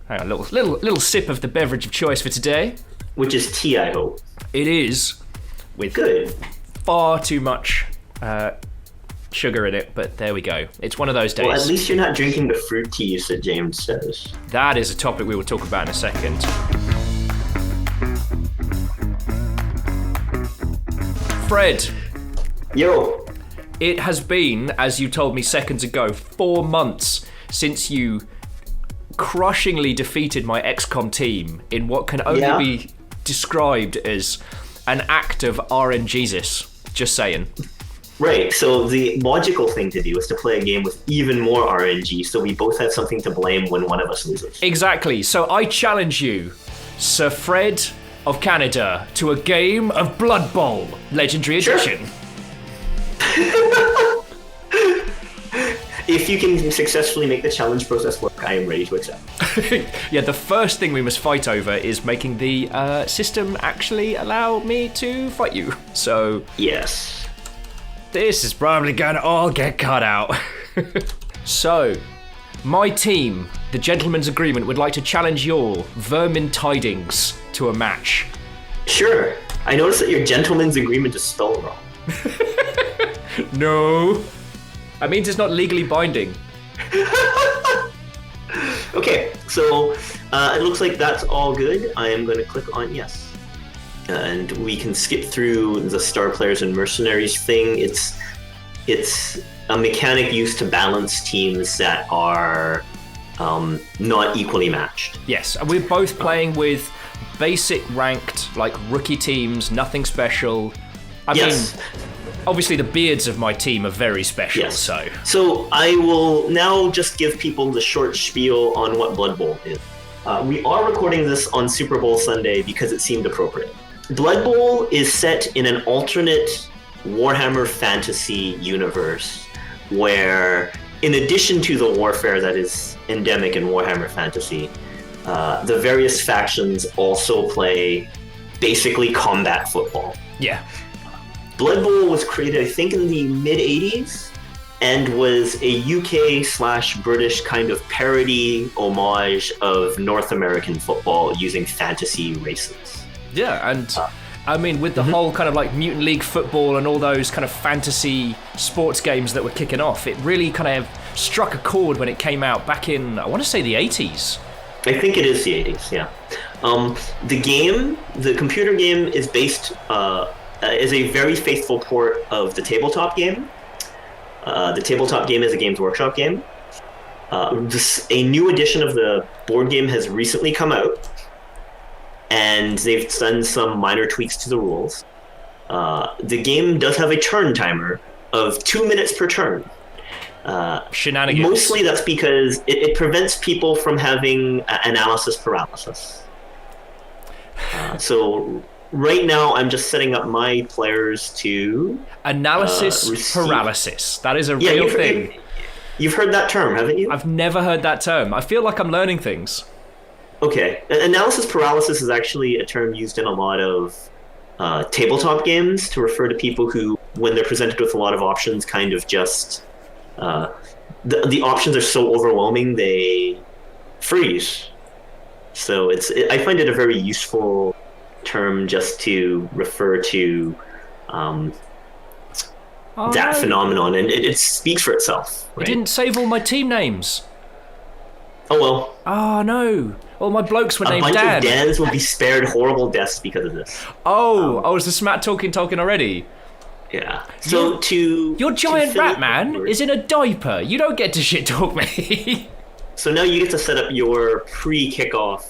Hang on, little sip of the beverage of choice for today. Which is tea, I hope. It is, with Good. far too much sugar in it, but there we go. It's one of those days. Well, at least you're not drinking the fruit teas that James says. That is a topic we will talk about in a second. Fred. Yo. It has been, as you told me seconds ago, 4 months since you crushingly defeated my XCOM team in what can only be described as an act of RNGesus. Just saying. Right, so the logical thing to do is to play a game with even more RNG, so we both have something to blame when one of us loses. Exactly, so I challenge you, Sir Fred of Canada, to a game of Blood Bowl, Legendary Edition. If you can successfully make the challenge process work, I am ready to accept. Yeah, the first thing we must fight over is making the system actually allow me to fight you. So... Yes. This is probably gonna all get cut out. So, my team, the Gentleman's Agreement, would like to challenge your Vermin Tidings to a match. Sure. I noticed that your Gentleman's Agreement is spelled wrong. No. That means it's not legally binding. Okay, so it looks like that's all good. I am going to click on yes. And we can skip through the star players and mercenaries thing. It's a mechanic used to balance teams that are not equally matched. Yes, and we're both playing with basic ranked, like rookie teams, nothing special. I mean, obviously the beards of my team are very special, So I will now just give people the short spiel on what Blood Bowl is. We are recording this on Super Bowl Sunday because it seemed appropriate. Blood Bowl is set in an alternate Warhammer fantasy universe where, in addition to the warfare that is endemic in Warhammer fantasy, the various factions also play basically combat football. Yeah. Blood Bowl was created, I think, in the mid-'80s and was a UK/British kind of parody homage of North American football using fantasy races. Yeah, and I mean, with the whole kind of like Mutant League football and all those kind of fantasy sports games that were kicking off, it really kind of struck a chord when it came out back in, I want to say, the 80s. I think it is the 80s, yeah. The computer game is based, is a very faithful port of the tabletop game. The tabletop game is a Games Workshop game. A new edition of the board game has recently come out, and they've done some minor tweaks to the rules. The game does have a turn timer of 2 minutes per turn. Shenanigans. Mostly that's because it prevents people from having analysis paralysis. So right now I'm just setting up my players to... Analysis paralysis. That is a real thing. You've heard that term, haven't you? I've never heard that term. I feel like I'm learning things. Okay. Analysis paralysis is actually a term used in a lot of tabletop games to refer to people who, when they're presented with a lot of options, kind of just... the options are so overwhelming, they freeze. So I find it a very useful term just to refer to that phenomenon, and it speaks for itself. Right? I didn't save all my team names. Oh well. Oh no. All my blokes were named Dan. A bunch of Dans will be spared horrible deaths because of this. Is the smat talking already? Yeah. So your giant rat man is in a diaper. You don't get to shit talk me. So now you get to set up your pre-kickoff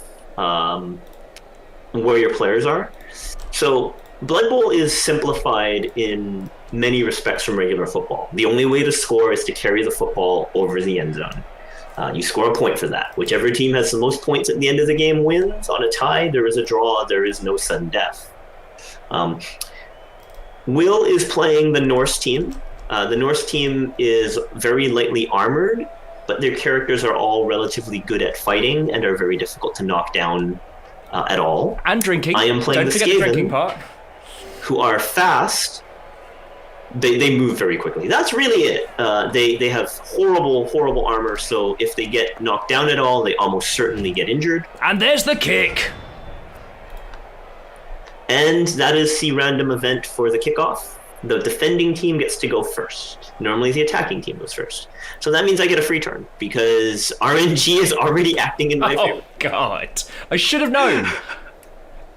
where your players are. So Blood Bowl is simplified in many respects from regular football. The only way to score is to carry the football over the end zone. You score a point for that. Whichever team has the most points at the end of the game wins. On a tie, there is a draw. There is no sudden death. Will is playing the Norse team. The Norse team is very lightly armored, but their characters are all relatively good at fighting and are very difficult to knock down at all. And drinking. I am playing Don't forget the drinking part. Who are fast, they move very quickly. That's really it. They have horrible armor, so if they get knocked down at all, they almost certainly get injured. And there's the kick! And that is the random event for the kickoff. The defending team gets to go first. Normally the attacking team goes first. So that means I get a free turn, because RNG is already acting in my favor. Oh, God. I should have known.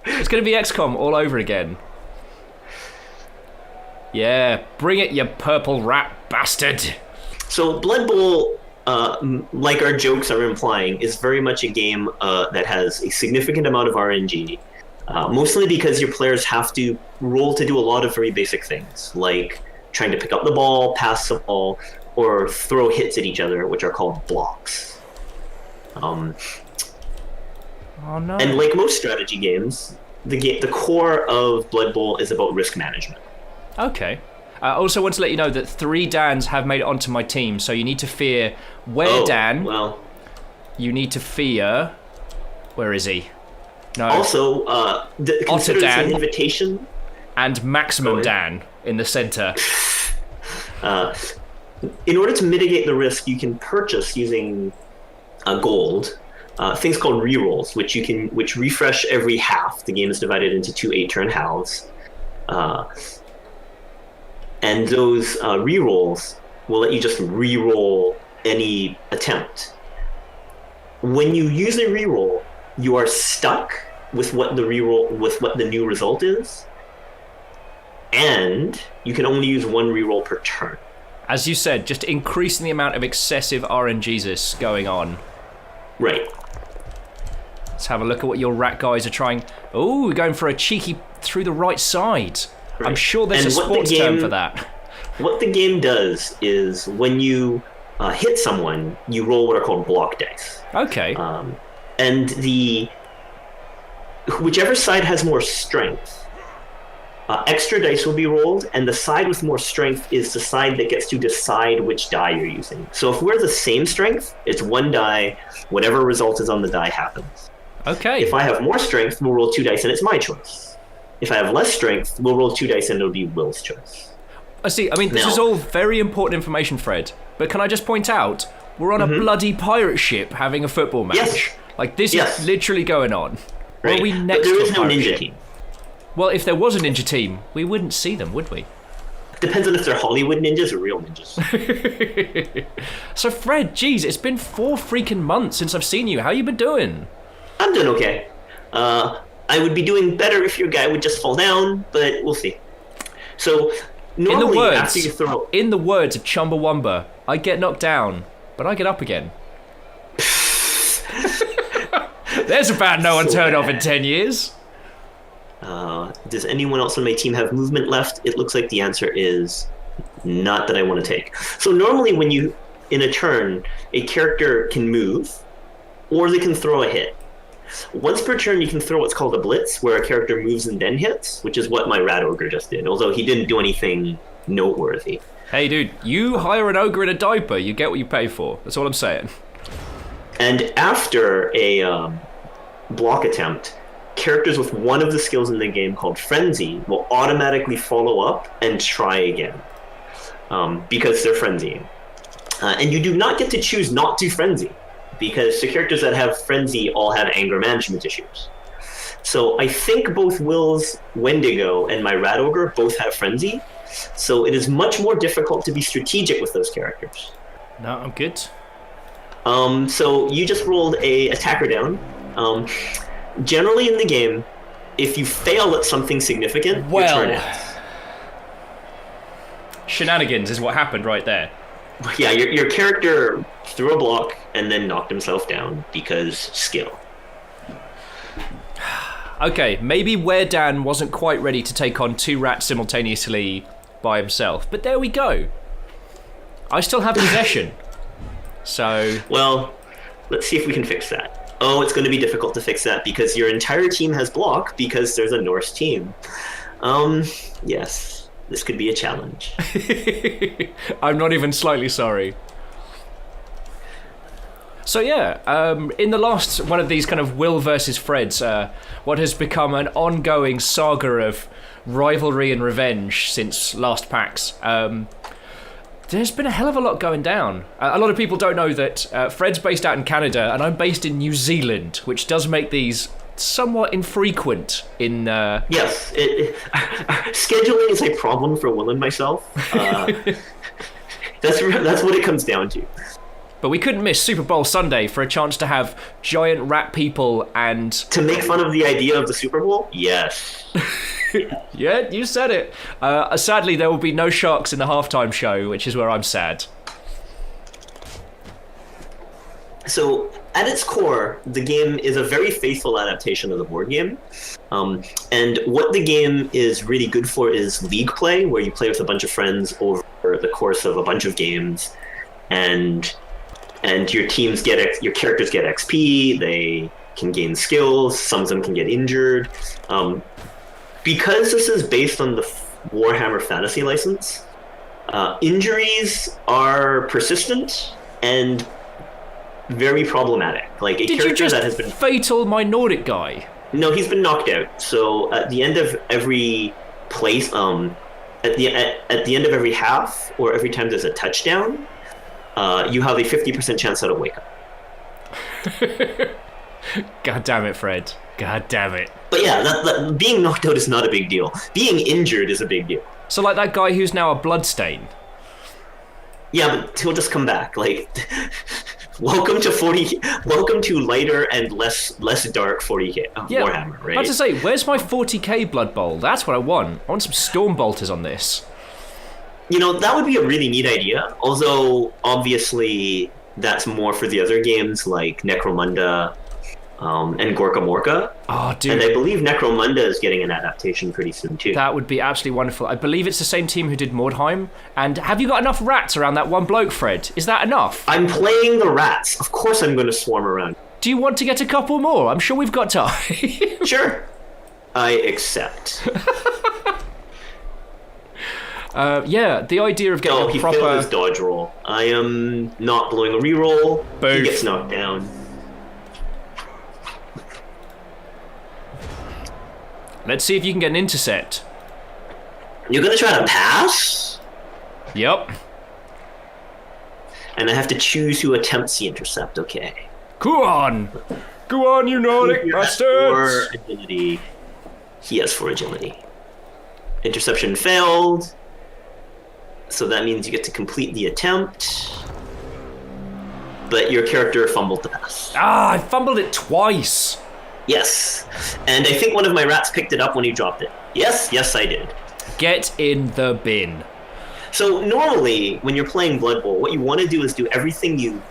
It's going to be XCOM all over again. Yeah, bring it, you purple rat bastard. So Blood Bowl, like our jokes are implying, is very much a game that has a significant amount of RNG. Mostly because your players have to roll to do a lot of very basic things, like trying to pick up the ball, pass the ball, or throw hits at each other, which are called blocks. Oh no. And like most strategy games, the core of Blood Bowl is about risk management. Okay. I also want to let you know that 3 Dans have made it onto my team, so you need to fear Dan. Well, you need to fear... Where is he? No. Also, consider this an invitation. And Maximum Dan in the center. In order to mitigate the risk, you can purchase using gold things called rerolls, which refresh every half. The game is divided into 2 8-turn halves. And those rerolls will let you just reroll any attempt. When you use a reroll, you are stuck with what the new result is, and you can only use 1 reroll per turn. As you said, just increasing the amount of excessive RNGesus going on. Right. Let's have a look at what your rat guys are trying. Oh, we're going for a cheeky through the right side. Right. I'm sure there's a sports term for that. What the game does is when you hit someone, you roll what are called block dice. Okay. And whichever side has more strength, extra dice will be rolled, and the side with more strength is the side that gets to decide which die you're using. So if we're the same strength, it's 1 die, whatever result is on the die happens. Okay. If I have more strength, we'll roll 2 dice and it's my choice. If I have less strength, we'll roll 2 dice and it'll be Will's choice. I see. I mean, this is all very important information, Fred. But can I just point out, we're on a bloody pirate ship having a football match. Yes. Like, this is literally going on. Right. Are we next but there is to a no pirate ninja ship? team. Well, if there was a ninja team, we wouldn't see them, would we? Depends on if they're Hollywood ninjas or real ninjas. So, Fred, geez, it's been 4 freaking months since I've seen you. How you been doing? I'm doing okay. I would be doing better if your guy would just fall down, but we'll see. So, normally after you throw... In the words of Chumbawamba, I get knocked down, but I get up again. There's a bad no one's heard of in 10 years. Does anyone else on my team have movement left? It looks like the answer is not that I want to take. So normally when you, in a turn, a character can move, or they can throw a hit. Once per turn, you can throw what's called a blitz, where a character moves and then hits, which is what my rat ogre just did, although he didn't do anything noteworthy. Hey, dude, you hire an ogre in a diaper, you get what you pay for. That's all I'm saying. And after a block attempt, characters with one of the skills in the game called Frenzy will automatically follow up and try again, because they're frenzying. And you do not get to choose not to frenzy, because the characters that have Frenzy all have anger management issues. So I think both Will's Wendigo and my Rat Ogre both have Frenzy, so it is much more difficult to be strategic with those characters. No, I'm good. So you just rolled a attacker down. Generally in the game, if you fail at something significant, your turn ends. Shenanigans is what happened right there. Yeah, your character threw a block and then knocked himself down because skill. Okay, maybe Dan wasn't quite ready to take on 2 rats simultaneously by himself, but there we go. I still have possession. So... Well, let's see if we can fix that. Oh, it's going to be difficult to fix that because your entire team has block because there's a Norse team. Yes. This could be a challenge. I'm not even slightly sorry. So yeah, in the last one of these kind of Will versus Freds, what has become an ongoing saga of rivalry and revenge since last PAX. There's been a hell of a lot going down. A lot of people don't know that Fred's based out in Canada and I'm based in New Zealand, which does make these somewhat infrequent in... Yes, scheduling is a problem for Will and myself. That's what it comes down to. But we couldn't miss Super Bowl Sunday for a chance to have giant rat people and... To make fun of the idea of the Super Bowl? Yes. Yeah, you said it. Sadly, there will be no sharks in the halftime show, which is where I'm sad. So, at its core, the game is a very faithful adaptation of the board game. And what the game is really good for is league play, where you play with a bunch of friends over the course of a bunch of games. And your teams your characters get XP, they can gain skills, some of them can get injured. Because this is based on the Warhammer Fantasy license, injuries are persistent and very problematic. Like a character that has been fatal my Nordic guy. No, he's been knocked out. So at the end of every place, at the end of every half, or every time there's a touchdown, you have a 50% chance that'll wake up. God damn it, Fred. God damn it. But yeah, that being knocked out is not a big deal. Being injured is a big deal. So like that guy who's now a bloodstain. Yeah, but he'll just come back. Like, welcome to lighter and less dark 40k Warhammer, right? I have to say, where's my 40k Blood Bowl? That's what I want. I want some Storm Bolters on this. You know, that would be a really neat idea. Although, obviously, that's more for the other games like Necromunda and Gorka Morka. Oh, dude. And I believe Necromunda is getting an adaptation pretty soon, too. That would be absolutely wonderful. I believe it's the same team who did Mordheim. And have you got enough rats around that one bloke, Fred? Is that enough? I'm playing the rats. Of course I'm going to swarm around. Do you want to get a couple more? I'm sure we've got time. Sure. I accept. Yeah, the idea of getting he failed his dodge roll. I am not blowing a reroll. Boof. He gets knocked down. Let's see if you can get an intercept. You're gonna try to pass? Yep. And I have to choose who attempts the intercept, okay. Go on! Go on, you Nordic bastards! For agility. He has 4 agility. Interception failed. So that means you get to complete the attempt. But your character fumbled the pass. Ah, I fumbled it twice. Yes. And I think one of my rats picked it up when he dropped it. Yes, I did. Get in the bin. So normally, when you're playing Blood Bowl, what you want to do is do everything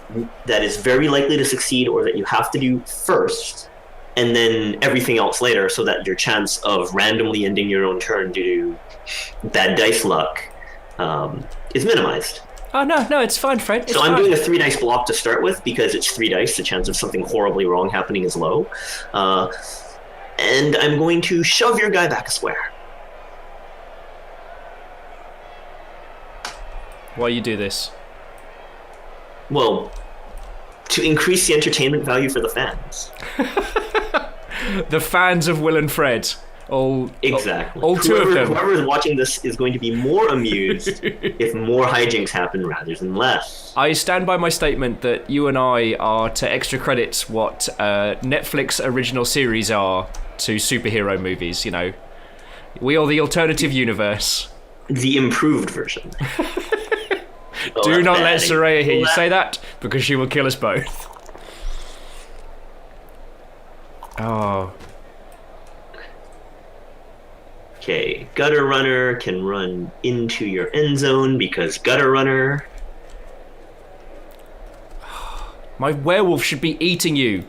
that is very likely to succeed or that you have to do first, and then everything else later, so that your chance of randomly ending your own turn due to bad dice luck is minimized. Oh, no, it's fine, Fred. It's I'm fine. doing a 3 dice block to start with because it's 3 dice. The chance of something horribly wrong happening is low. And I'm going to shove your guy back a square. Why you do this? Well, to increase the entertainment value for the fans. The fans of Will and Fred. Exactly. All two of them. Whoever is watching this is going to be more amused if more hijinks happen rather than less. I stand by my statement that you and I are to extra credits what Netflix original series are to superhero movies, you know. We are the alternative universe. The improved version. Do not let Soraya hear you say that, because she will kill us both. Oh. Okay, Gutter Runner can run into your end zone because Gutter Runner. My werewolf should be eating you.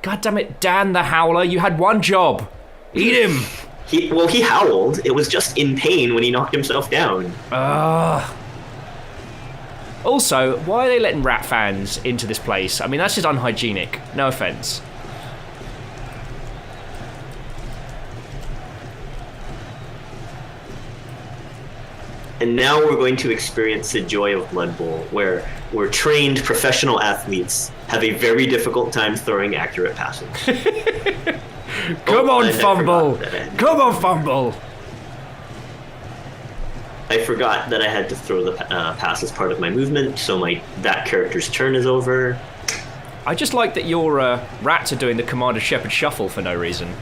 God damn it, Dan the Howler, you had one job. Eat him. He howled. It was just in pain when he knocked himself down. Also, why are they letting rat fans into this place? I mean, that's just unhygienic. No offense. And now we're going to experience the joy of Blood Bowl, where trained professional athletes have a very difficult time throwing accurate passes. Come on, Fumble! Come on, Fumble! I forgot that I had to throw the pass as part of my movement, so that character's turn is over. I just like that your rats are doing the Commander Shepard shuffle for no reason.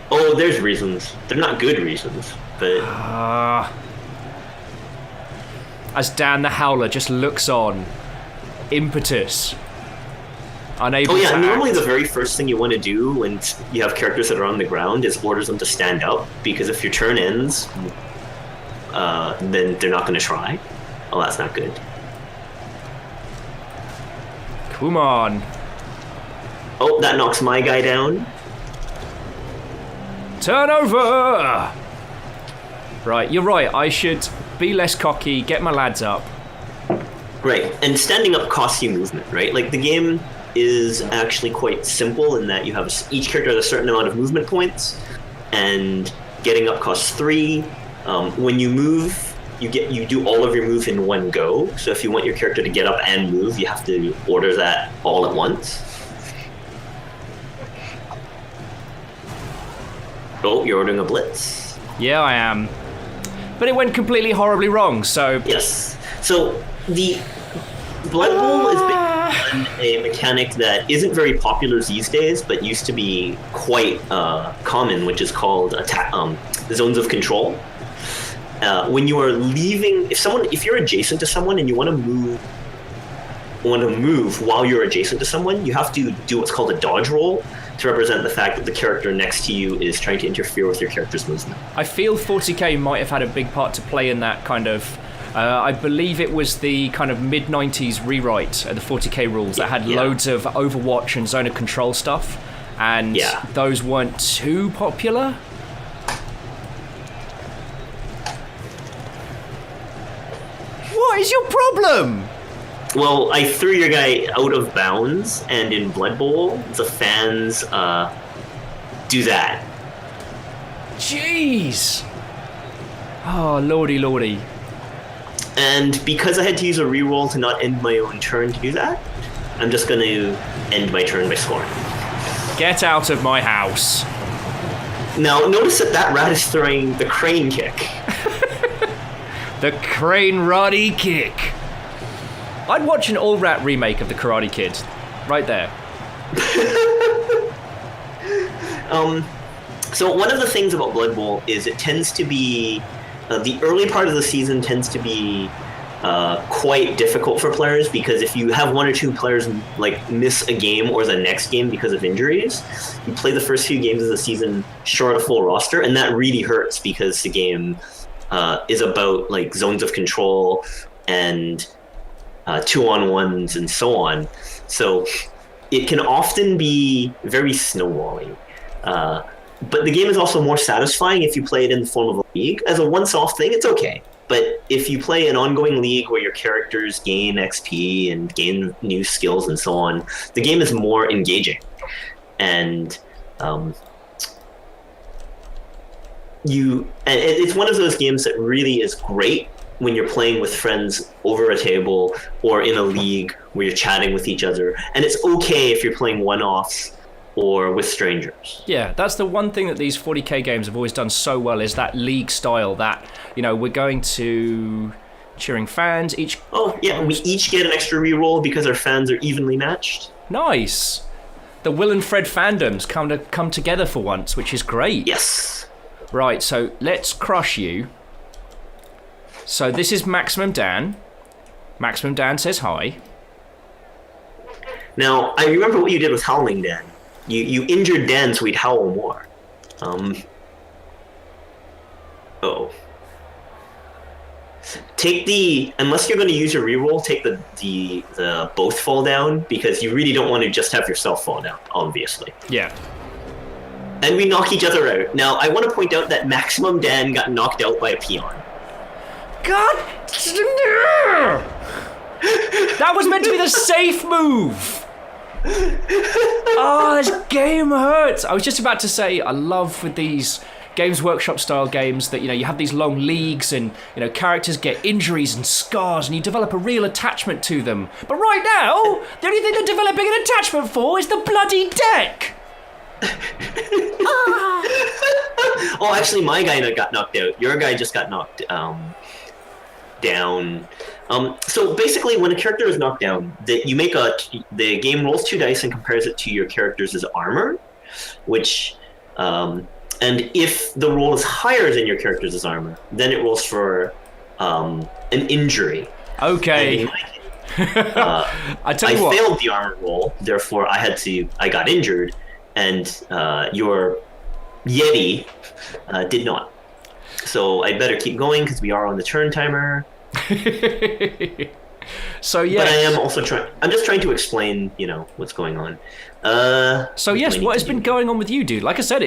Oh, there's reasons. They're not good reasons, but... As Dan the Howler just looks on, impetus, unable to act. Normally the very first thing you want to do when you have characters that are on the ground is order them to stand up, because if your turn ends, then they're not going to try. Oh, that's not good. Come on. Oh, that knocks my guy down. Turn over! Right, you're right. I should be less cocky, get my lads up. Right, and standing up costs you movement, right? Like, the game is actually quite simple in that you have each character has a certain amount of movement points, and getting up costs 3. When you move, you do all of your move in one go. So if you want your character to get up and move, you have to order that all at once. Oh, you're ordering a blitz. Yeah, I am. But it went completely horribly wrong, so... Yes. So, the Blood Bowl is based on a mechanic that isn't very popular these days, but used to be quite common, which is called zones of control. When you are leaving... If you're adjacent to someone and you want to move while you're adjacent to someone, you have to do what's called a dodge roll, to represent the fact that the character next to you is trying to interfere with your character's movement. I feel 40k might have had a big part to play in that kind of... I believe it was the kind of mid-90s rewrite of the 40k rules that had loads of Overwatch and Zone of Control stuff, and those weren't too popular. What is your problem? Well, I threw your guy out of bounds, and in Blood Bowl, the fans do that. Jeez! Oh, lordy. And because I had to use a reroll to not end my own turn to do that, I'm just going to end my turn by scoring. Get out of my house. Now, notice that rat is throwing the crane kick. The crane Roddy kick. I'd watch an all-rat remake of the Karate Kid. Right there. So one of the things about Blood Bowl is it tends to be... the early part of the season tends to be quite difficult for players, because if you have one or two players miss a game or the next game because of injuries, you play the first few games of the season short of full roster, and that really hurts because the game is about zones of control and 2-on-1s and so on. So it can often be very snowballing. But the game is also more satisfying if you play it in the form of a league. As a once-off thing, it's okay. But if you play an ongoing league where your characters gain XP and gain new skills and so on, the game is more engaging. And it's one of those games that really is great when you're playing with friends over a table or in a league where you're chatting with each other. And it's okay if you're playing one-offs or with strangers. Yeah, that's the one thing that these 40k games have always done so well, is that league style, that, we're going to cheering fans each... Oh, yeah, we each get an extra reroll because our fans are evenly matched. Nice. The Will and Fred fandoms come together for once, which is great. Yes. Right, so let's crush you. So this is Maximum Dan. Maximum Dan says hi. Now, I remember what you did with Howling Dan. You injured Dan so he'd howl more. Unless you're going to use your reroll, take the both fall down, because you really don't want to just have yourself fall down, obviously. Yeah. And we knock each other out. Now, I want to point out that Maximum Dan got knocked out by a peon. God! That was meant to be the safe move! Oh, this game hurts! I was just about to say, I love with these Games Workshop style games that, you have these long leagues and, characters get injuries and scars and you develop a real attachment to them. But right now, the only thing they're developing an attachment for is the bloody deck! Oh, actually, my guy got knocked out. Your guy just got knocked down. So basically, when a character is knocked down, the game rolls 2 dice and compares it to your character's armor, which and if the roll is higher than your character's armor, then it rolls for an injury. Okay. I failed the armor roll, therefore I got injured, and your Yeti did not. So I'd better keep going because we are on the turn timer. So yes. But I am also I'm just trying to explain, what's going on. So yes, what has been going on with you, dude? Like I said,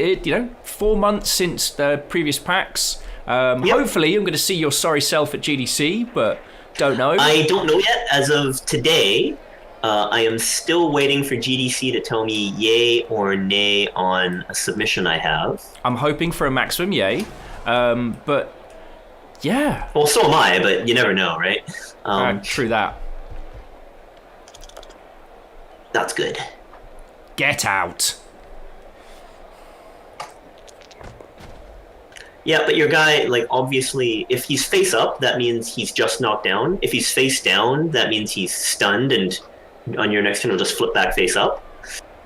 4 months since the previous packs. Yep. Hopefully, I'm going to see your sorry self at GDC, but don't know. I don't know yet. As of today, I am still waiting for GDC to tell me yay or nay on a submission I have. I'm hoping for a maximum yay, but yeah. Well, so am I, but you never know, right? True that. That's good. Get out. Yeah, but your guy, obviously, if he's face up, that means he's just knocked down. If he's face down, that means he's stunned, and on your next turn, he'll just flip back face up.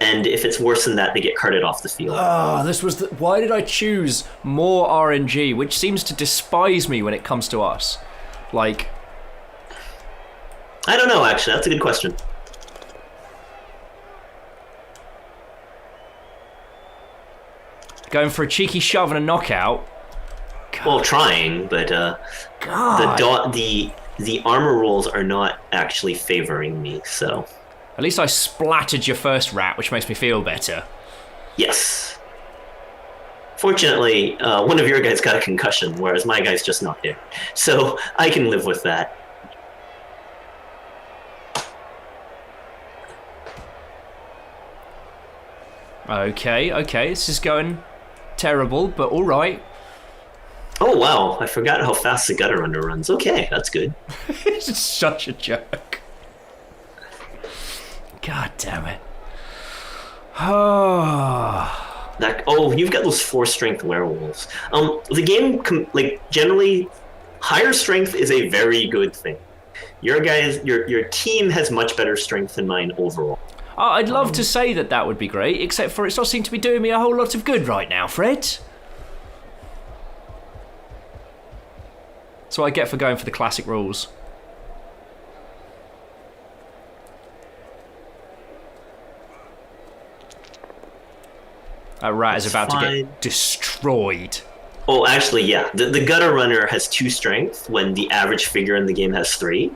And if it's worse than that, they get carted off the field. This was why did I choose more RNG, which seems to despise me when it comes to us? I don't know, actually. That's a good question. Going for a cheeky shove and a knockout. God. Well, trying, but the armor rolls are not actually favoring me, so... At least I splattered your first rat, which makes me feel better. Yes. Fortunately, one of your guys got a concussion, whereas my guy's just knocked out. So I can live with that. Okay, this is going terrible, but all right. Oh, wow. I forgot how fast the gutter runner runs. Okay, that's good. It's such a joke. God damn it. You've got those 4-strength werewolves. The game, generally, higher strength is a very good thing. Your team has much better strength than mine overall. I'd love to say that would be great, except for it's not seem to be doing me a whole lot of good right now, Fred. That's what I get for going for the classic rules. That rat is about to get destroyed. Oh, actually, yeah. The gutter runner has 2 strength when the average figure in the game has 3.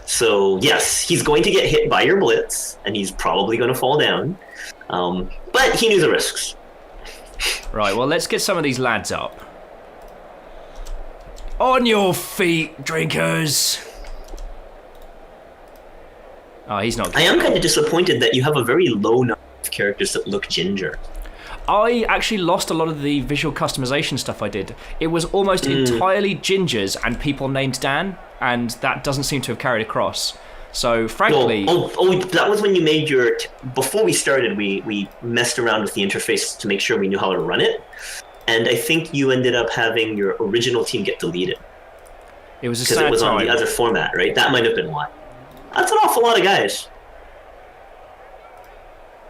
So, yes, he's going to get hit by your blitz, and he's probably going to fall down. But he knew the risks. Right, well, let's get some of these lads up. On your feet, drinkers! Oh, he's not good. I am kind of disappointed that you have a very low number of characters that look ginger. I actually lost a lot of the visual customization stuff I did. It was almost entirely gingers and people named Dan, and that doesn't seem to have carried across. So, frankly... that was when you made your... Before we started, we messed around with the interface to make sure we knew how to run it. And I think you ended up having your original team get deleted. It was a sad time. Because it was on the other format, right? That might have been why. That's an awful lot of guys.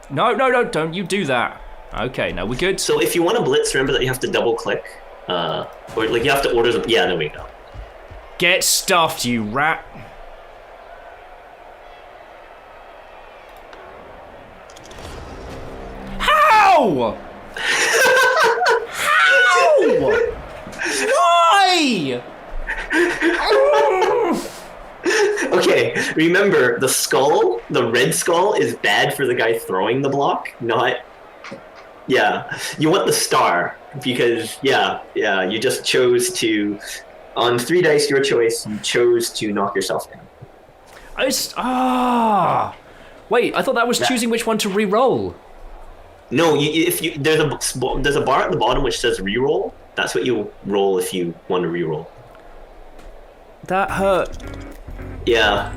No, don't you do that. Okay, now we're good. So if you want to blitz, remember that you have to double click. Or you have to order them. Yeah, there we go. Get stuffed, you rat. How? How? Why? Okay, remember, the red skull is bad for the guy throwing the block, not... Yeah, you want the star, because, you just chose to... On 3 dice, your choice, you chose to knock yourself down. Wait, I thought that was choosing which one to re-roll. No, there's a bar at the bottom which says re-roll. That's what you roll if you want to re-roll. That hurt. Yeah.